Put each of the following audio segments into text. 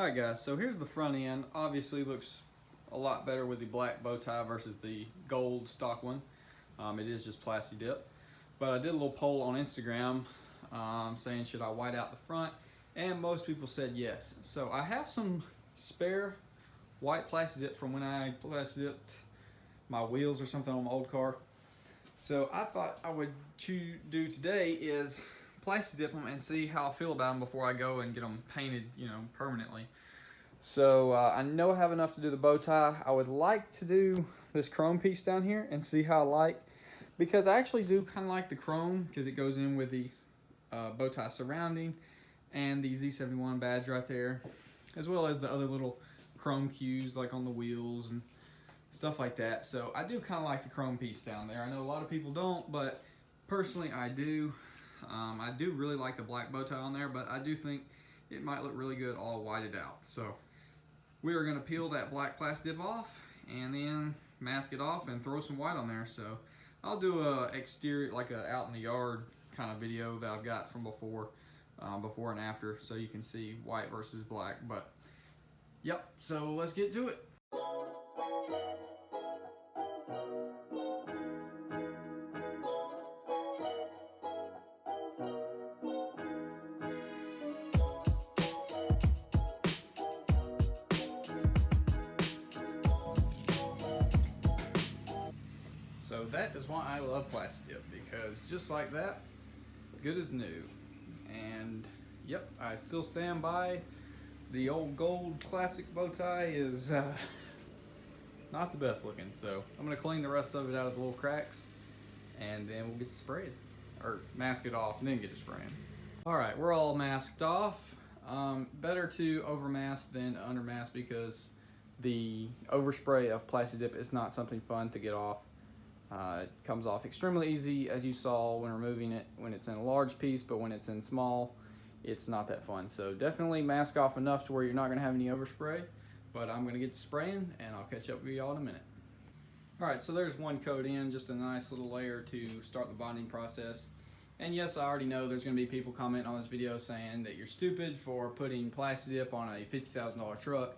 Alright guys, so here's the front end. Obviously looks a lot better with the black bow tie versus the gold stock one. It is just Plasti Dip. But I did a little poll on Instagram saying should I white out the front, and most people said yes. So I have some spare white Plasti Dip from when I Plasti Dipped my wheels or something on my old car. So I thought I would do today is Plasti Dip them and see how I feel about them before I go and get them painted, permanently. So I know I have enough to do the bow tie. I would like to do this chrome piece down here and see how I like, because I actually do kind of like the chrome because it goes in with the bow tie surrounding and the Z71 badge right there, as well as the other little chrome cues like on the wheels and stuff like that. So I do kind of like the chrome piece down there. I know a lot of people don't, but personally I do. I do really like the black bow tie on there, but I do think it might look really good all whited out. So we are going to peel that black Plasti Dip off and then mask it off and throw some white on there. So I'll do a exterior, like a out in the yard kind of video that I've got from before and after, so you can see white versus black. But yep, so let's get to it. So that is why I love Plasti Dip, because just like that, good as new. And yep, I still stand by the old gold classic bow tie is not the best looking. So I'm gonna clean the rest of it out of the little cracks, and then we'll get to spray it, or mask it off and then get to spraying. All right, we're all masked off. Better to over mask than under mask, because the overspray of Plasti Dip is not something fun to get off. It comes off extremely easy, as you saw when removing it when it's in a large piece, but when it's in small, it's not that fun. So definitely mask off enough to where you're not going to have any overspray. But I'm going to get to spraying, and I'll catch up with y'all in a minute. Alright, so there's one coat in, just a nice little layer to start the bonding process. And yes, I already know there's going to be people commenting on this video saying that you're stupid for putting Plasti Dip on a $50,000 truck.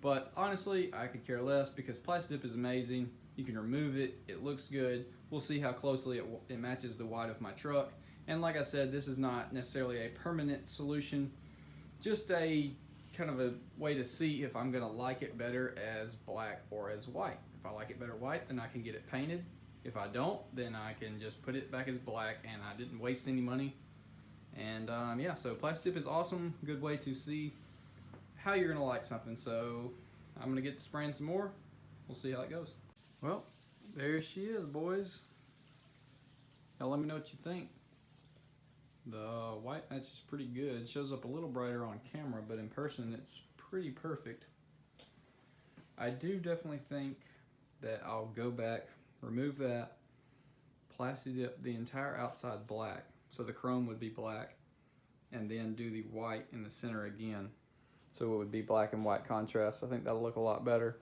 But honestly, I could care less, because Plasti Dip is amazing. You can remove it, it looks good. We'll see how closely it matches the white of my truck. And like I said, this is not necessarily a permanent solution, just a kind of a way to see if I'm gonna like it better as black or as white. If I like it better white, then I can get it painted. If I don't, then I can just put it back as black, and I didn't waste any money. And yeah, so Plasti Dip is awesome, good way to see how you're gonna like something. So I'm gonna get to spraying some more. We'll see how it goes. Well, there she is, boys. Now let me know what you think. The white match is pretty good. It shows up a little brighter on camera, but in person it's pretty perfect. I do definitely think that I'll go back, remove that, Plasti Dip the entire outside black, so the chrome would be black, and then do the white in the center again, so it would be black and white contrast. I think that'll look a lot better.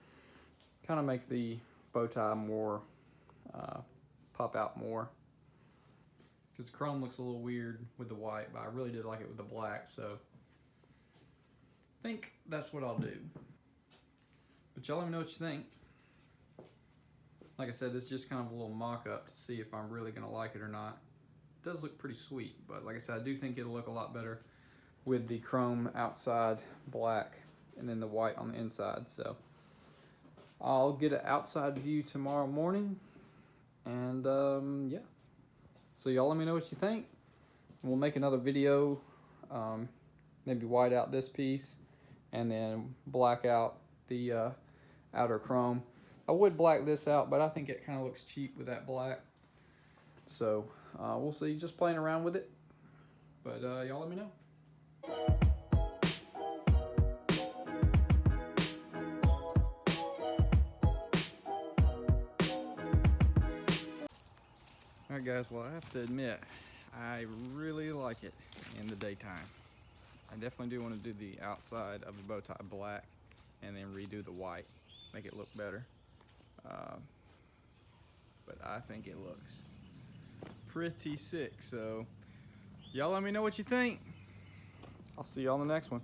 Kind of make the bow tie more, pop out more, because the chrome looks a little weird with the white, but I really did like it with the black, so I think that's what I'll do. But y'all let me know what you think. Like I said, this is just kind of a little mock-up to see if I'm really gonna like it or not. It does look pretty sweet, but like I said, I do think it'll look a lot better with the chrome outside black and then the white on the inside. So I'll get an outside view tomorrow morning, and yeah. So y'all let me know what you think. We'll make another video, maybe white out this piece and then black out the outer chrome. I would black this out, but I think it kind of looks cheap with that black. So we'll see, just playing around with it. But y'all let me know. Alright guys, well I have to admit, I really like it in the daytime. I definitely do want to do the outside of the bow tie black and then redo the white, make it look better. But I think it looks pretty sick. So y'all let me know what you think. I'll see y'all in the next one.